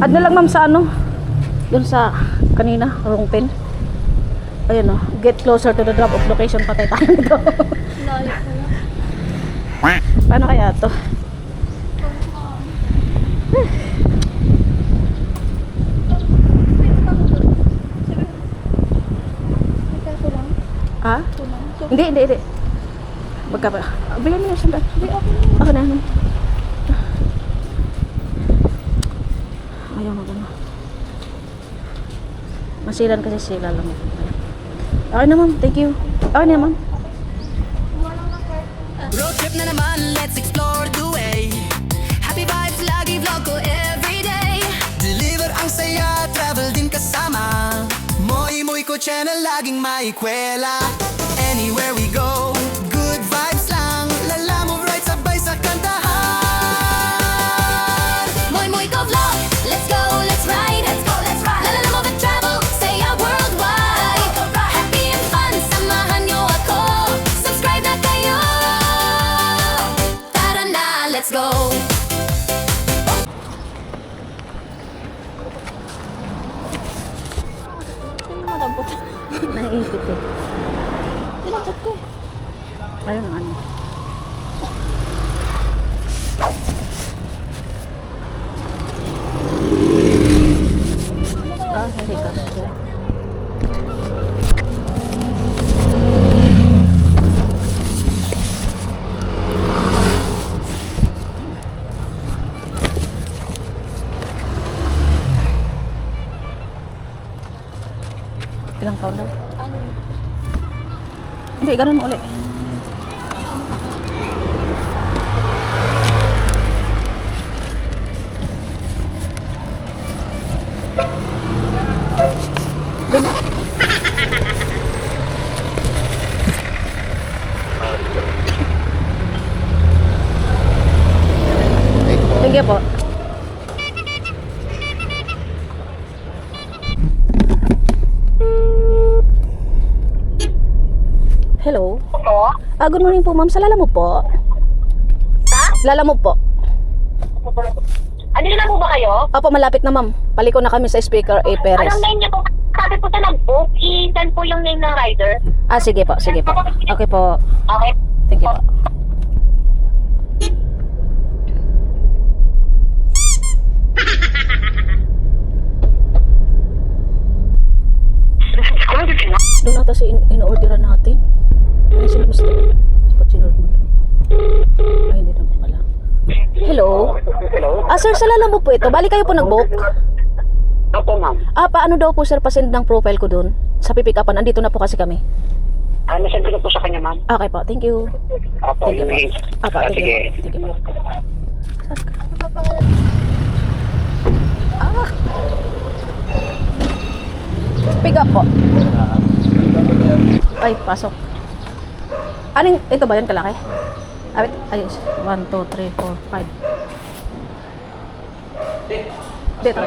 Add na lang ma'am sa ano? Dun sa kanina, wrong pin. Ayun o, get closer to the drop of location. Patay tayo nito. Paano kaya to? Ha? Hindi. Bagka pa. Bigyan mo na siya. Ako na. Ayaw na gano'n. Masilan kasi sila lang. Okay na ma'am, thank you. Okay na ma'am. Road trip na naman, let's explore the way. Happy vibes, lagi vlog ko everyday. Deliver ang saya, travel din kasama. Moy ko channel, laging maikwela. Anywhere we go, good vibes lang. Lala mo right, sabay sa kantahan. Moy ko vlog, let's go, let's ride. Lala mo ba travel, saya worldwide. Happy and fun, samahan nyo ako. Subscribe na kayo. Tara na, let's go. Naiipit eh. Tinakot ko. Ayun ang ano. Hindi ka. Ilang taon daw? Hindi, ganun mo ulit. Dun. Thank you po. Hello? Po? Good morning po ma'am. Sa Lalamove po? Ha? Lalamove po. Andito na po ba kayo? Opo, malapit na ma'am. Paliko na kami sa speaker A. Perez. Anong name niyo po? Sabi po sa nag-book, i-send po yung name ng rider. Sige po, sige po. Okay po. Okay. Thank you po. Doon ata si in-orderan natin. Ay, sino gusto? Dapat sinurod mo. Ay, hindi naman pala. Hello? Hello? Sir, sa Lalamove po ito. Bali kayo po nag-book? Opo, ma'am. Paano daw po sir, pasend ng profile ko doon? Sa pipick-upan. Andito na po kasi kami. Nasend ko na po sa kanya, ma'am. Okay po, thank you. Opo, Thank you po. Thank sige. you po. Thank you po. Pick up po. Ay, pasok. Anong, ito ba yun kalaki? Ayos. 1, 2, 3, 4, 5. Dito.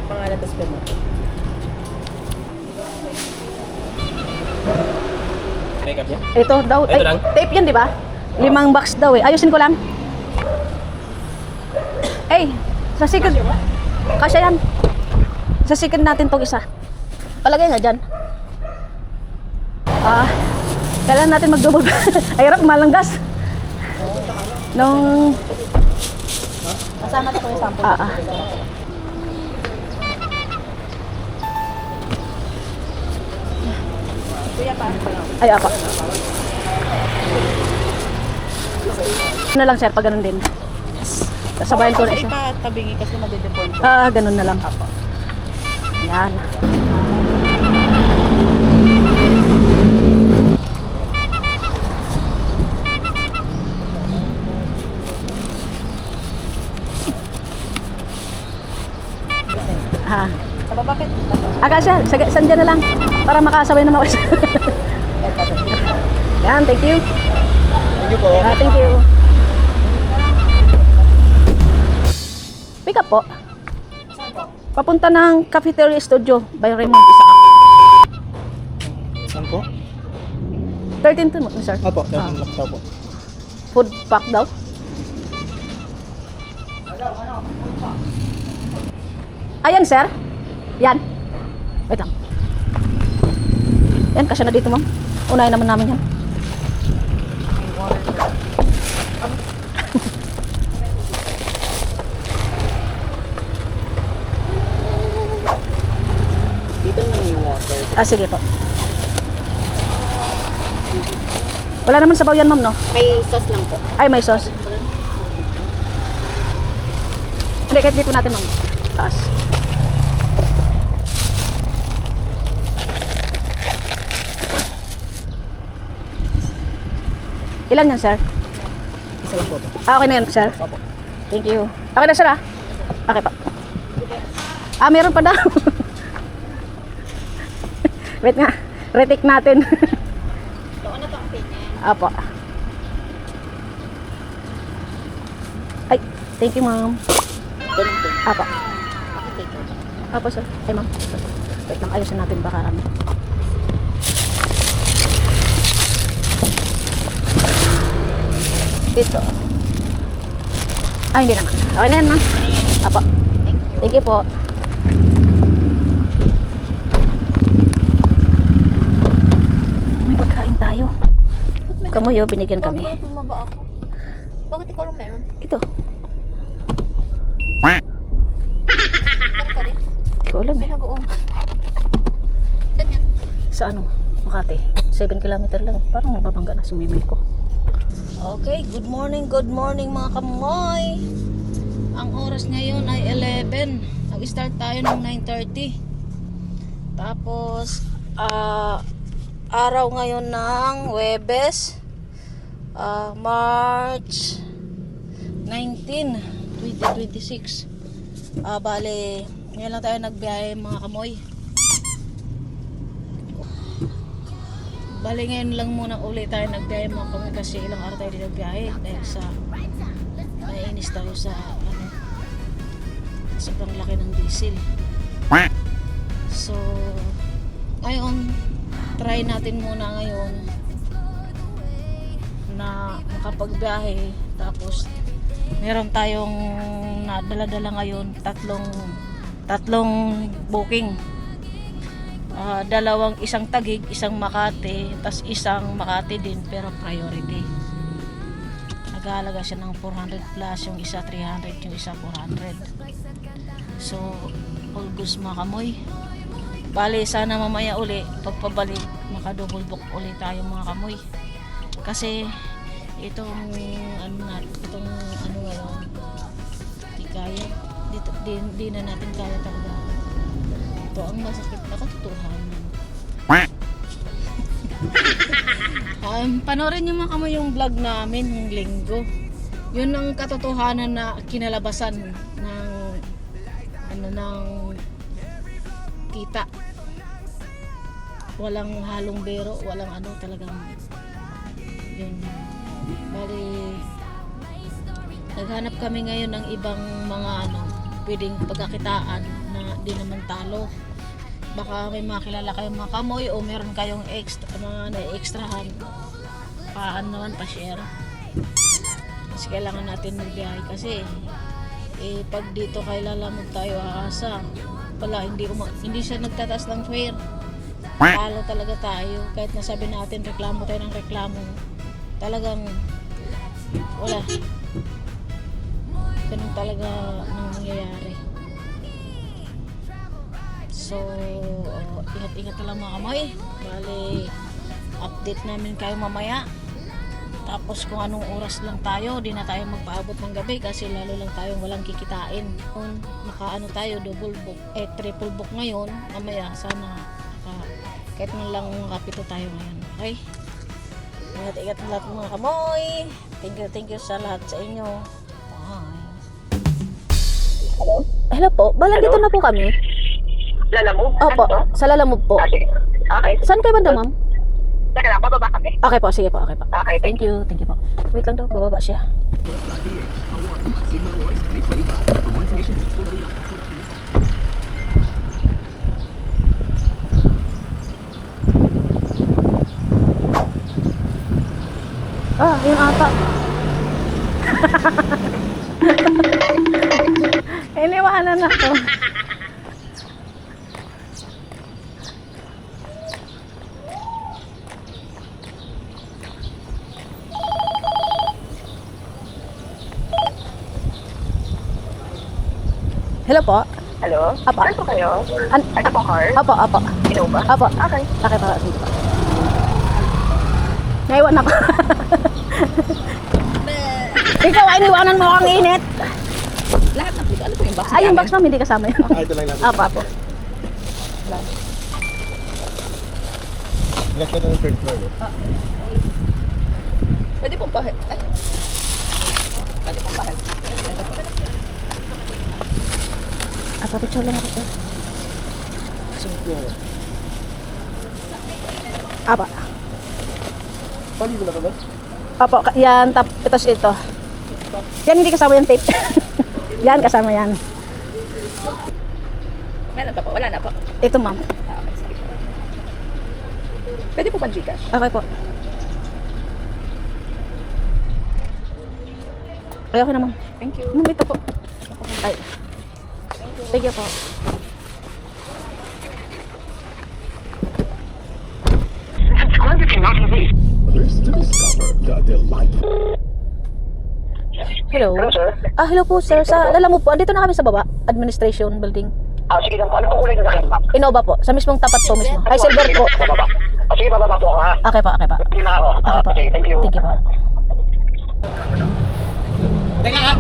Pangalan tas mo. Makeup niya? Ito daw. Ito lang? Tape yan, di ba? 5 box daw eh. Ayusin ko lang. Sa second. Kasya yan. Sa second natin tong isa. Palagay nga dyan. Kailangan natin mag-double. Ay, hirap, malanggas. Nung... Kasama na ito yung sample. Ay, apa. Ano lang sir, pag ganun din. Kasabayan ko na isa. Ipatabingi kasi madidepon ko. Ganun na lang. Yan. Sa bakit? Akasya, sandyan na lang. Para makasabay naman ako. Yan, thank you. Thank you po. Thank you. Pick up po. Papunta ng Cafeteria Studio by Raymond Isaac. Saan po? 13 to, sir. Opo, laptop po. Food pack daw. Ayan, sir. Yan. Wait lang. Yan, kasya na dito, ma'am. Unahin naman namin yan. Dito naman yung water. Ah, sige po. Wala naman sabaw yan, ma'am, no? May sauce lang po. Ay, may sauce. Hindi, kahit dito natin, ma'am. Taas. Ilan yan, sir? Isa lang po ito. Ah, okay na yan, sir. Opo. Thank you. Okay na, sir, ah. Okay pa. Ah, meron pa daw. Wait nga. Retake natin. Doon na to ang pinya. Apo. Ay, thank you, ma'am. Ganun po. Apo. Okay, take it. Apo, sir. Ay, ma'am. Wait lang, ayusin natin baka ano. Dito. Ay, hindi naman. Okay na yan, ma'am. Apo. Thank you po. May pagkain tayo. Kamuyo, binigyan kami. Bakit bumaba ako? Bakit ikaw lang meron? Ito. Bakit ka rin? Ikaw alam eh. Pinagoong. Saan yan? Sa ano? Makati. 7 kilometer lang. Parang mababangga na sumimil ko. Okay, good morning mga kamoy. Ang oras ngayon ay 11. Nag-start tayo ng 9:30. Tapos, araw ngayon ng Huwebes, March 19, 2026. Bale, ngayon lang tayo nagbiyahe mga kamoy. Bali ngayon lang muna uli tayo nagbiyahe mga kami kasi ilang araw tayo din nagbiyahe dahil sa naiinis tayo sa ano, sobrang laki ng diesel. So ngayon try natin muna ngayon na makapagbiyahe, tapos meron tayong nadala-dala ngayon tatlong booking. Isang Taguig, isang Makati, tas isang Makati din pero priority. Nag-aalaga siya ng 400 plus, yung isa 300, yung isa 400. So, all goods mga kamoy. Bali, sana mamaya uli, pagpabalik, makadouble book uli tayo mga kamoy. Kasi, itong ano ngayon, di kaya, di na natin kaya talaga. Ito ang masakit na katotohanan. Panoorin nyo mga kamoy yung vlog namin ng linggo. Yun ang katotohanan na kinalabasan ng kita. Walang halong bero, walang ano, talagang yun. Bali, naghanap kami ngayon ng ibang mga pwedeng pagkakitaan na di naman talo. Baka may makilala kayong mga kamoy o meron kayong extrahan, naman pa-share. Kasi kailangan natin magbiyahe kasi pag dito kay lalamog tayo aasa wala, hindi siya nagtataas ng fare. Talo talaga tayo kahit nasabi natin reklamo tayo ng reklamo, talagang wala, ganun talaga nang nangyayari. So, ingat-ingat na lang mga kamoy. Bali, update namin kayo mamaya. Tapos kung anong oras lang tayo, di na tayo magpaabot ng gabi kasi lalo lang tayong walang kikitain. Kung tayo, double book, triple book ngayon, mamaya sana kahit man lang makapito tayo ngayon. Okay? Ingat-ingat na lahat mga kamoy. Thank you sa lahat sa inyo. Bye. Hello po, bala dito na po kami. Lalamog? Opo, sa Lalamove po. Okay. Okay. Saan kayo banda, ma'am? Teka lang, bababa kami. Okay po, sige po, okay po. Okay, Thank you po. Wait lang daw, bababa siya. Ah, yung ata. Iniwanan ako. Hello po. Hello? Apa. Saan po kayo? Ano po, car? Apo. Innova? Apo. Okay. Okay pa. Sige pa. Naiwan ako. Ikaw ay iniwanan mo ang init. Lahat na po. Ano po yung box? Ay, yung box ma'am, hindi kasama yun. Ito lang natin. Apo. Last na ng third floor. Pwede pong pahit. Ay. Pwede pong pahit. Apo, picture lang ako sir. Apa. Pali ko na ba? Apo, yan, ito. Yan, hindi kasama yung tape. Yan, kasama yan. Meron pa po. Wala na po. Ito ma'am. Okay, sige po. Pwede po pang Gcash. Okay po. Ay, okay na ma'am. Thank you. Ma'am, ito po. Ay. Thank you po. Hello. Hello, sir. Hello po sir. Alam mo po, andito na kami sa baba, administration building. Sige lang po. Ano po kulay na nakita? Innova po, sa mismong tapat po mismo. Ay, silver po. Bababa. Sige, bababa po ako, ha? Okay pa. Hindi na ako. Okay po. Okay, thank you. Thank you po. Teka ha!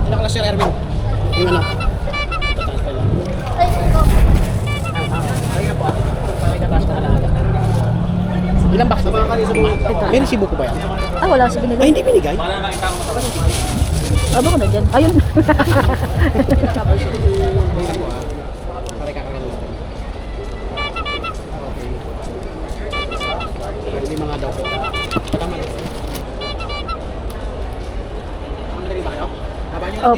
Ano ko lang Sir Erwin? Yung ano? Ilang box na ba? May resibo ko ba yan? Wala si binigay. Ay, hindi binigay? Aba ko na dyan. Ayun. Pare kakagaling. Okay. Hindi mga daw. Tama na. Madali ba kayo? Baba niyo. Oh,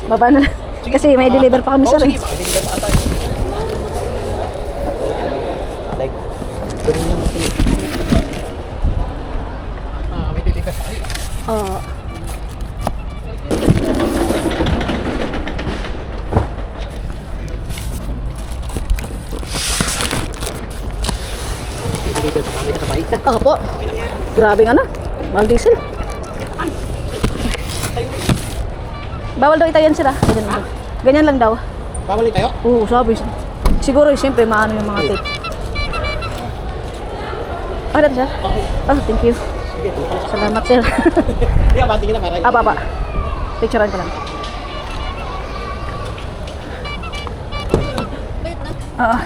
baba na lang. Kasi may deliver pa kami sir. Sige, bibigyan pa tayo. Like, may deliver pa kayo. Oh. Deliver pa kami kasabay. Ako po. Grabe nga na. Mahal diesel. Bawal daw itayan sila. Ganyan lang daw. Bawal tayo? Oo, sabi. Siguro, siyempre, maano yung mga tape. Okay na, sir? Thank you. Sige, tuloy. Salamat, sir. Hindi, matingin na maray. Baba. Picturean ko lang. Wait na. Oo.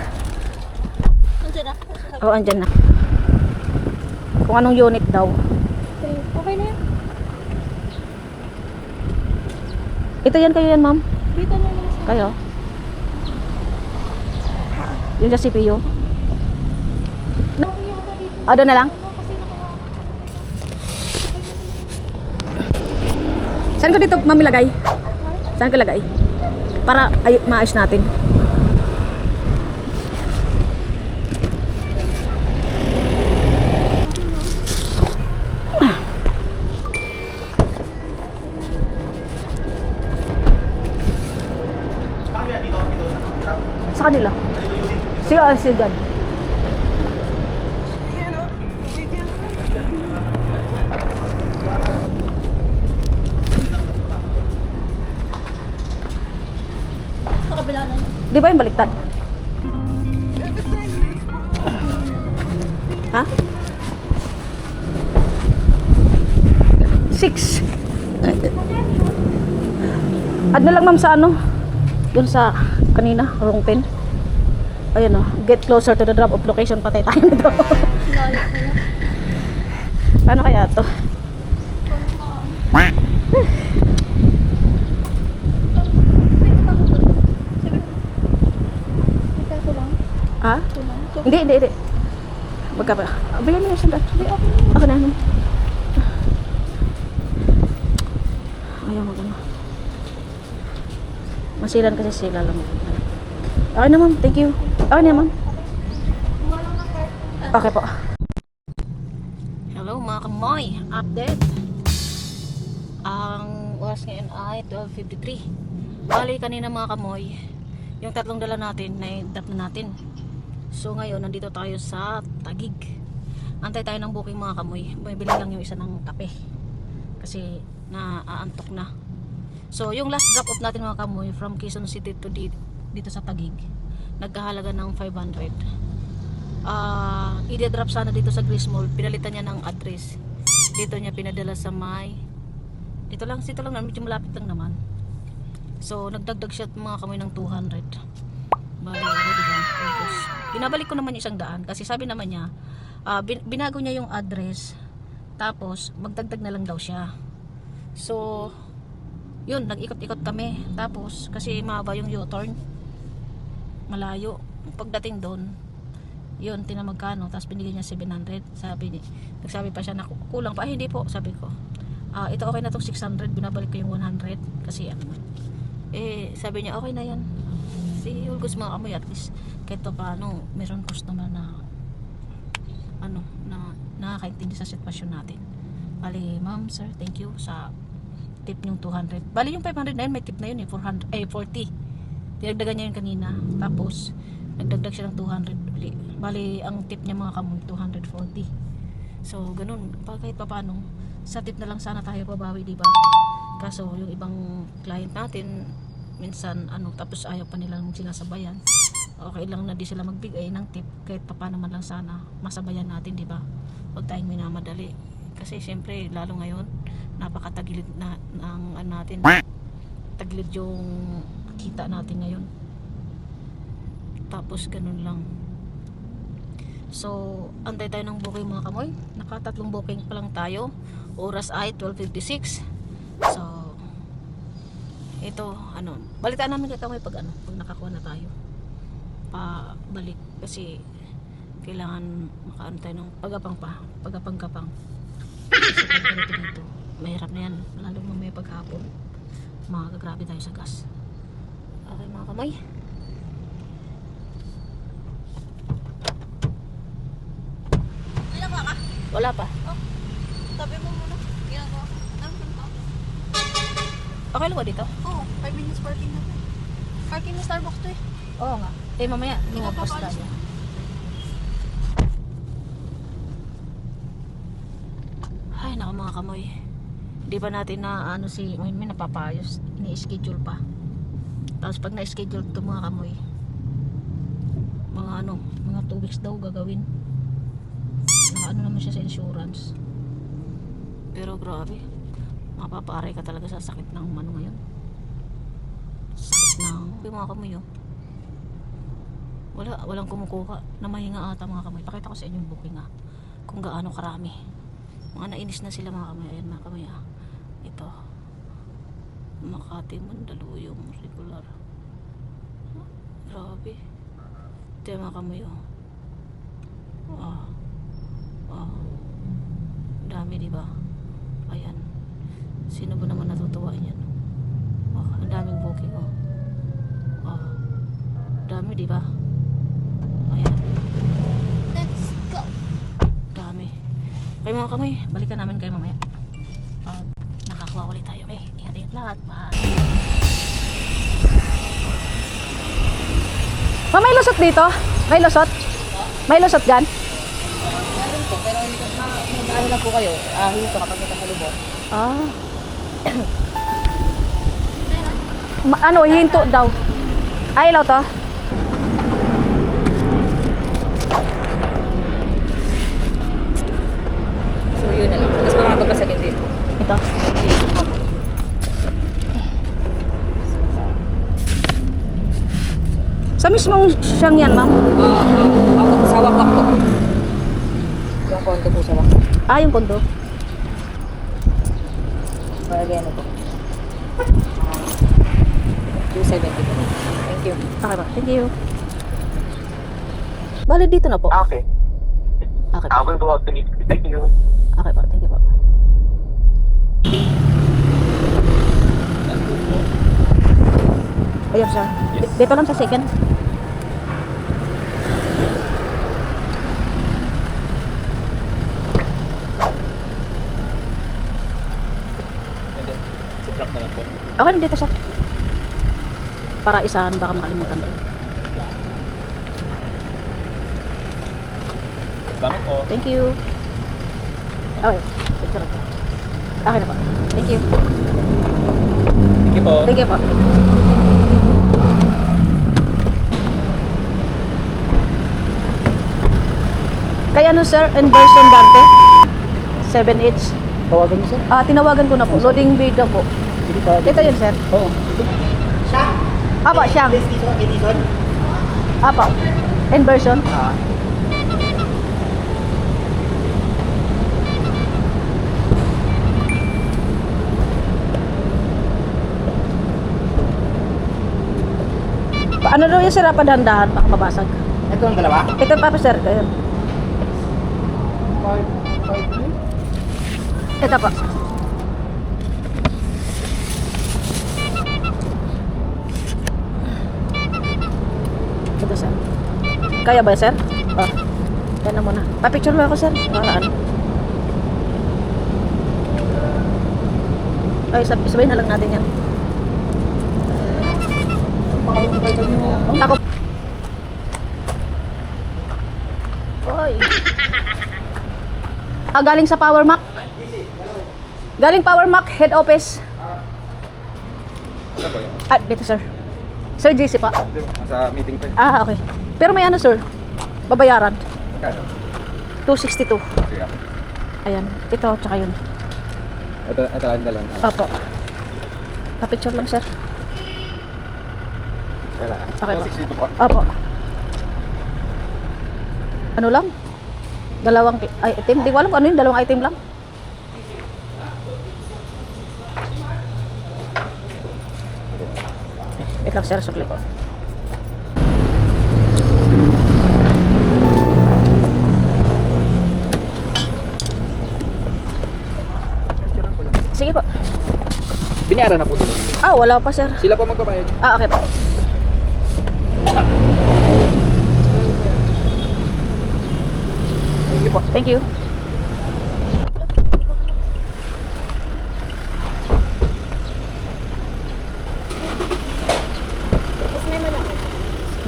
Nandiyan na. Oo, andyan na. Kung anong unit daw. Okay na yan. Ito yan kayo yan, ma'am? Dito na lang. Kayo? Yung sa CPU? Doon na lang? Saan ko dito mamilagay? Saan ko lagay? Para maayos natin. Sa kanila. Si God. Sa kabila na. Di ba yung baliktad? Ha? 6. Add na lang ma'am sa ano? Yun sa kanina, wrong pin. Ayun o, get closer to the drop off location, patay tayo nito. Paano kaya to? Ha? Hindi. Magka pa. Bigyan mo yung sandal. Ako na. Ayaw mo gano'n. Masilan kasi sila lang. Okay na ma'am, thank you. Okay na ma'am. Okay po. Hello mga kamoy, update. Ang oras ngayon ay 12:53. Bali kanina mga kamoy, yung tatlong dala natin na drop na natin. So ngayon nandito tayo sa Taguig. Antay tayo ng booking mga kamoy. Bumibili lang yung isa ng kape kasi naaantok na. So yung last drop off natin mga kamoy from Quezon City to dito sa Taguig, nagkahalaga ng 500. I-drop sana dito sa Grace Mall, pinalitan niya ng address. Dito niya pinadala sa may dito lang medyo malapit lang naman. So nagdagdag siya mga kamoy ng 200. Bali, diba? Binabalik ko naman yung 100 kasi sabi naman niya binago niya yung address tapos magdagdag na lang daw siya. So yun, nag-ikot-ikot kami tapos kasi mahaba yung U-turn, malayo. Pagdating doon yun, tinamagkano tapos binigyan niya 700. Nagsabi pa siya na kulang pa. Hindi po, sabi ko ito okay na tong 600, binabalik ko yung 100 kasi sabi niya okay na yan. Si Hulgos mga kamoy, at least kahit pa paano meron customer na nakakaintindi sa sitwasyon natin. Bali, ma'am, sir, thank you sa tip yung 200. Bali yung 500 na yun, may tip na yun 40. Dinagdagan niya yun kanina. Tapos nagdagdag siya ng 200. Bali ang tip niya mga kamoy 240. So ganun, kahit pa paano sa tip na lang sana tayo babawi, di ba? Kaso yung ibang client natin minsan tapos ayaw pa nilang sinasabayan. Okay lang na di sila magbigay ng tip kahit pa paano man lang sana masabayan natin, di ba? Huwag tayong minamadali kasi syempre lalo ngayon napakatagilid na ng natin, tagilid yung kita natin ngayon. Tapos ganun lang. So antay tayo ng booking mga kamoy. Nakatatlong booking pa lang tayo. Oras ay 12:56. So ito balitaan namin kay kamoy pag nakakuha na tayo pabalik kasi kailangan makaano tayo ng pagapang-kapang kasi pag dito mahirap na yan, lalo mamaya paghapon magagrabe tayo sa gas. Okay mga kamay, wala pa. Tabi mo muna. Ginagawa ko. Okay lang ba dito? Oo, 5 minutes parking na. Parking na Starbucks to eh. Oo nga, mamaya lumabas tayo. Ay naku mga kamoy, di ba natin na may napapayos, ini-schedule pa. Tapos pag na-schedule ito mga kamoy, mga 2 weeks daw gagawin. Naman siya sa insurance. Pero grabe, mapaparay ka talaga sa sakit ng ngayon. Sakit ng mga kamoy walang kumukuha na mahinga ata mga kamoy. Pakita ko sa inyo yung booking kung gaano karami. Mga nainis na sila mga kamoy. Ayan mga kamoy ito Makati, Mandaluyong, regular. Grabe. Ito yung mga kamoy dami diba? Ayan, sino ba naman natutuwa yan? Ang daming booking dami diba? Ayan, let's go. Dami. Kaya mga kamoy, balikan namin kayo mamaya nakakuha ulit tayo. Ingat-ingat lahat. May lusot dito? May lusot? May lusot dyan? Pero ano lang po kayo, hinto kapag kita sa lubot. Hinto daw. Ay, ilaw to? So yun na lang. Tapos mga babasagin dito. Ito. Sa mismong siyang yan, ma'am? Sa wakwak po. Yung kondo po sa wakwak. Yung kondo. Paragay po. 270 po. Thank you. Okay ba? Thank you. Bali dito na po. Okay. Okay I po. will go out to meet you. Thank you. Okay po. Thank you po. Ayun siya. Dito lang sa second. Subtract na lang po. Okay, dito siya. Para isahan, baka makalimutan ko. Salamat po. Thank you. Okay. Picture ako. Okay na po. Thank you. Thank you po. Thank you po. Kaya ano sir, inversion dante? 7H. Tawagan niyo sir. Tinawagan ko na po. Loading bay daw po. Sige pa. Ito yun sir. Oo. Apa, siyang. Apa. Inversion. Ano daw yung sir, dahan-dahan, baka mabasag. Ito ang dalawa? Ito pa po sir, ayun. Ito pa. Ito sir. Kaya ba sir? Oh. Yan na muna. Pa-picture mo ako sir. Para ano? Ay, sabihin na lang natin yan. Ako. Oy. Galing sa Power Mac. Galing Power Mac head office. Dito sir. Sir JC pa. Sa meeting pa. Okay. Pero may ano sir? Babayaran. Kano? 262. Sige. Ayan. Ito, tsaka yun. Ito lang. Opo. Pa-picture lang sir. Okay po. 62 po. Opo. Ano lang? Dalawang item. Di ko alam kung ano yun. Dalawang item lang. Wait lang sir. Sukli ko. Sige po. Binayaran na po ito. Wala pa sir. Sila po magbabayad. Okay po. Thank you po. Thank you.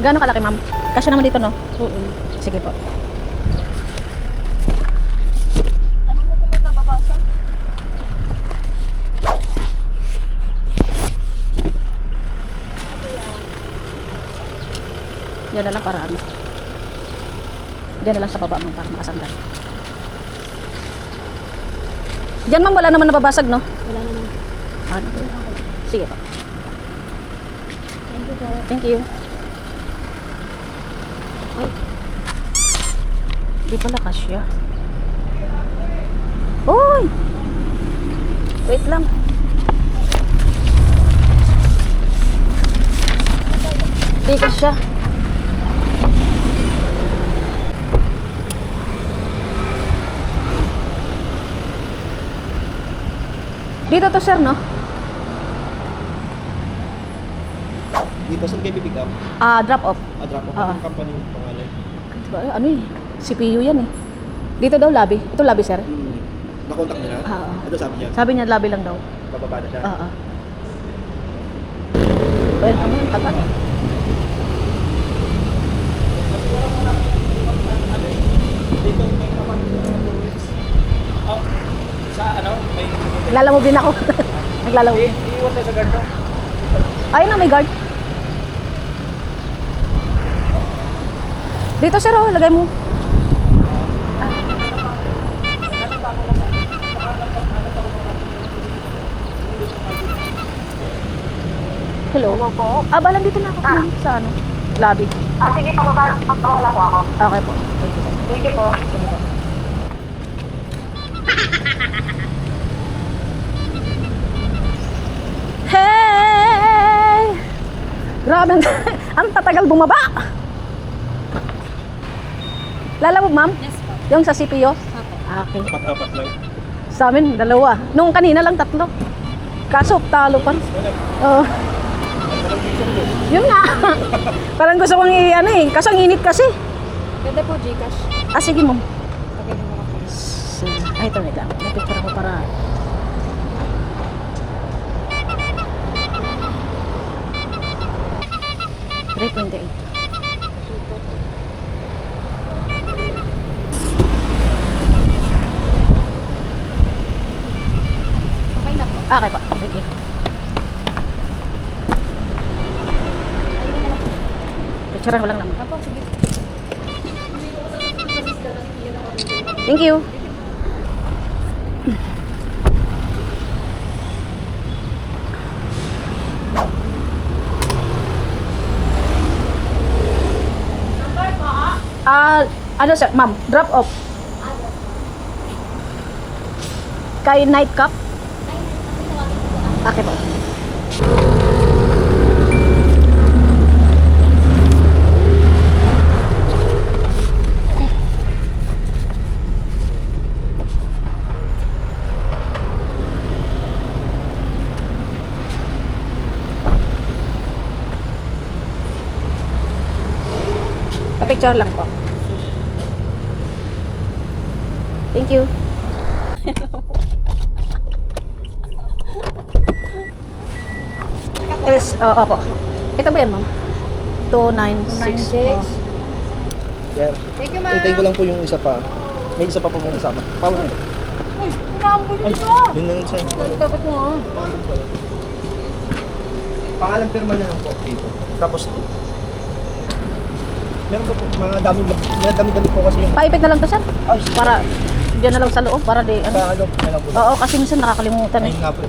Gano'ng kalaki, ma'am? Kasya naman dito, no? Oo. Sige po. Diyan na lang para ano. Diyan na lang sa baba, ma'am, para makasanggal. Diyan, ma'am, wala naman nababasag, no? Wala naman. Sige po. Thank you po. Thank you. Ay. Di pala kasya. Uy! Wait lang. Di kasya. Dito to sir, no? Dito saan kayo pipick up? Drop off. Drop off. Oo. Ang company yung pangalan. Ano eh? CPU yan eh. Dito daw lobby. Ito lobby sir. Nakontak nila? Oo. Ito sabi niya. Sabi niya lobby lang daw. Bababa na siya. Oo. Well, ano yung tapat? Sa ano? May... Naglalamove din ako. Naglalamove. Iiwan tayo sa guard no? Ayun na, may guard. Dito sir, oh, lagay mo. Hello? Hello po. Balang dito na ako. Sa ano? Lobby. Sige, pababa. Wala po ako. Okay po. Thank you po. Hey! Grabe, ang tatagal bumaba. Lalabog, ma'am? Yes po. Yung sa CPU? Okay. Apat lang. Sa amin, dalawa. Nung kanina lang, tatlo. Kaso, talo pa. Oo. Yun nga. Parang gusto kong ano eh. Kaso ang init kasi. Pwede po Gcash. Sige, ma'am. Pagay mo ako. Ay, ito, wait lang. May picture ako para... 328. Okay po. Thank you. Picturean ko lang naman. Thank you. Ano sir, ma'am, drop off. Kay night cup? Okay po. Pa-picture lang po. Thank you. Yes, opo. Ito ba yan, ma'am? 296. Sir, Thank you, ma'am. hintayin ko lang po yung isa pa. May isa pa po mong kasama. Power na. Uy, inaambol dito. Yun lang sir. Dapat mo, ah. Pangalan pirma na lang po dito. Tapos, meron po mga dami-dami po kasi yung Paipit na lang to, sir. Para, diyan na lang sa loob. Para di, ano. sa ano, na lang po. Oo, kasi minsan nakakalimutan eh. Ayun nga po.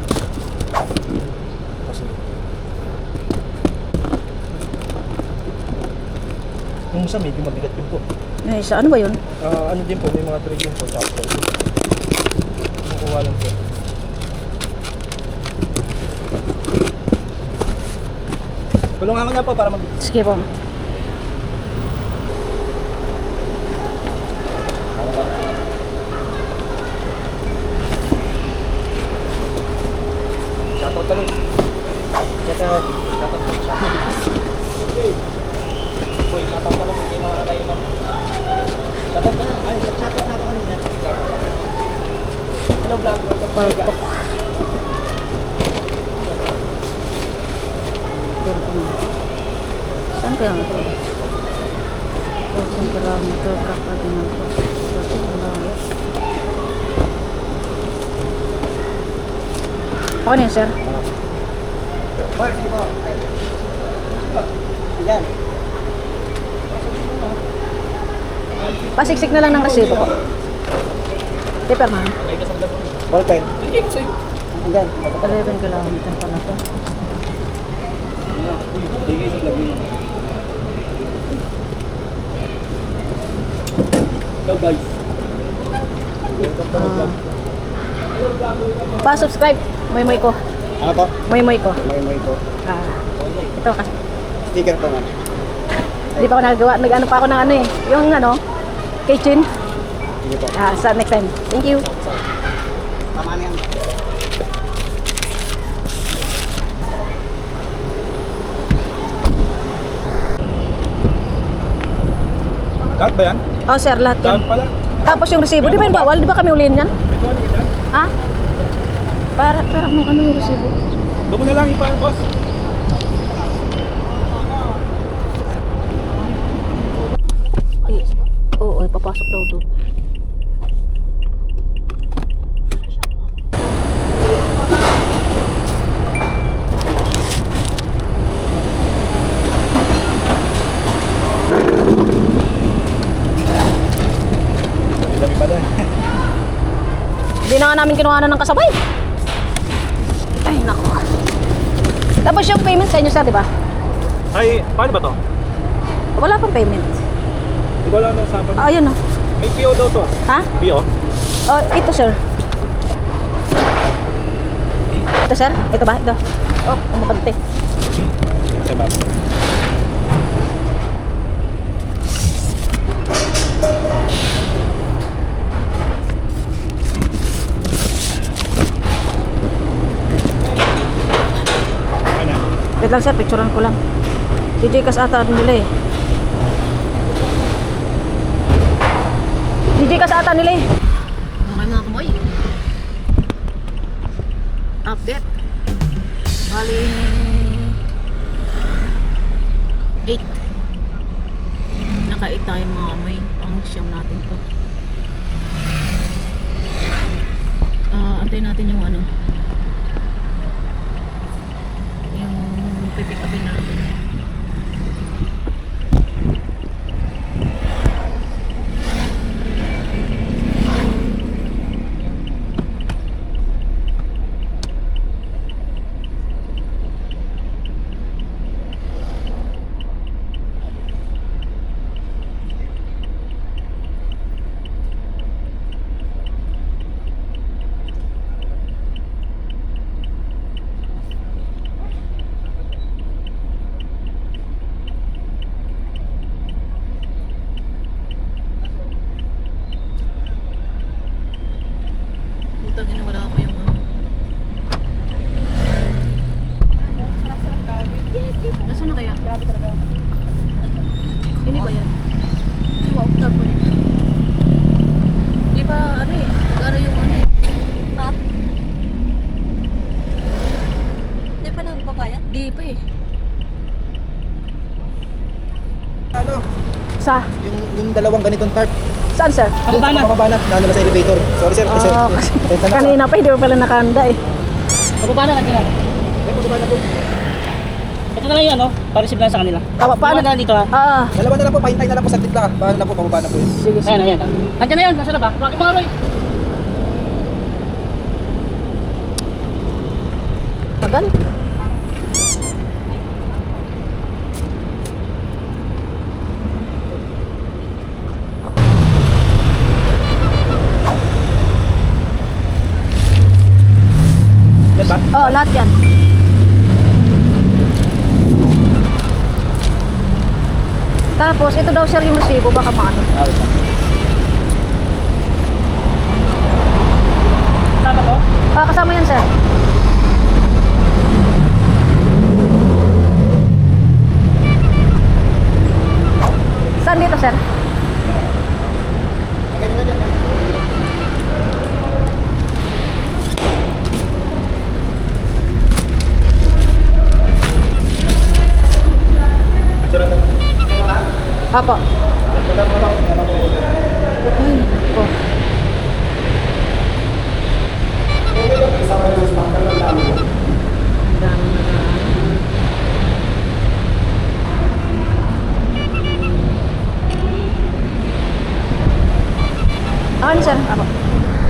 Kasi, yung isa medyo mabigat din po. Yung isa, ano ba yun? Ano din po, may mga trade din po. Tapos, makuha lang po. Tulungan ko na po para mag... Sige po. Shoutout ka lang. Shoutout. Okay. Boy, shoutout ka lang. Hindi mga tayo lang. Shoutout ka lang. Ay, shoutout na ako kanina. Hello, vlog. Saan kaya ito? Saan kaya ito? Okay na yun, sir. Boy, sige po. Ayan. Pasiksik na lang ng resibo po. Paper man. Ballpen. Ayan. 11 kilometer pala to. Hello guys. Welcome to my vlog. Pa-subscribe. Moy-moy ko. Ano po? Moy-moy ko. May po. Ito kasi. Sticker po nga. Hindi pa ako nagagawa. Nag-ano pa ako ng ano eh. Yung ano, kitchen. Sige po. Sa next time. Thank you. Tama na yan. Lahat ba yan? Oh, sir, lahat yan. pala. Tapos yung resibo, di ba yung bawal? Di ba kami ulihin yan? Ha? Para may ano yung resibo. Doon mo na lang ipahan, boss. Oo, papasok daw doon. Dami pa doon. Hindi na nga namin kinuha ng kasabay. Ay, nako. Tapos yung payment sa inyo, sir, di ba? Ay, paano ba to? Wala pang payment. Di ba lang nasabi? Ayun, oh. May PO daw to. Ha? PO? Oh, ito, sir. Ito, sir? Ito ba? Ito. Oh, kumabante. Diba? Wait lang, sir. Picturean ko lang. DJ Kas ata nila eh. DJ Kas ata nila eh. Okay mga kamoy. Update. Bali. 8. Naka-8 tayo mga amoy. Pang siyam natin to. Antayin natin yung ano. Yung pipick upin natin. Putang ina, wala ako yung ano. Nasaan na kaya? Hindi ba yan? Wow, tapo yun. Di ba ano eh? Magkano yung ano eh? Ha? Di pa nagbabayad? Di pa eh. Ano? Sa? Yung dalawang ganitong tarp. Saan, sir? Pababa na. Naano na sa elevator. Sorry sir. Kasi, Kasi Tenta na. kanina pa, hindi mo pala nakahanda eh. Pababa na lang nila. Eh, pababa na po. Ito na lang yung ano, pa-receive lang sa kanila. Paano? Iwan na dito ha. Dalawa na lang po. Pahintay na lang po. Saglit lang. Paano na po. Pababa na po yun. Sige, sige. Ayan, ayan. Andiyan na yun, nasa na ba? Bakit mga Roy? Tagal. Yan ba? Oo, lahat yan. Tapos, ito daw sir yung resibo, baka maano. Tama ko? Kasama yan sir. Saan dito sir? Apo. Ay, po. Ano sir?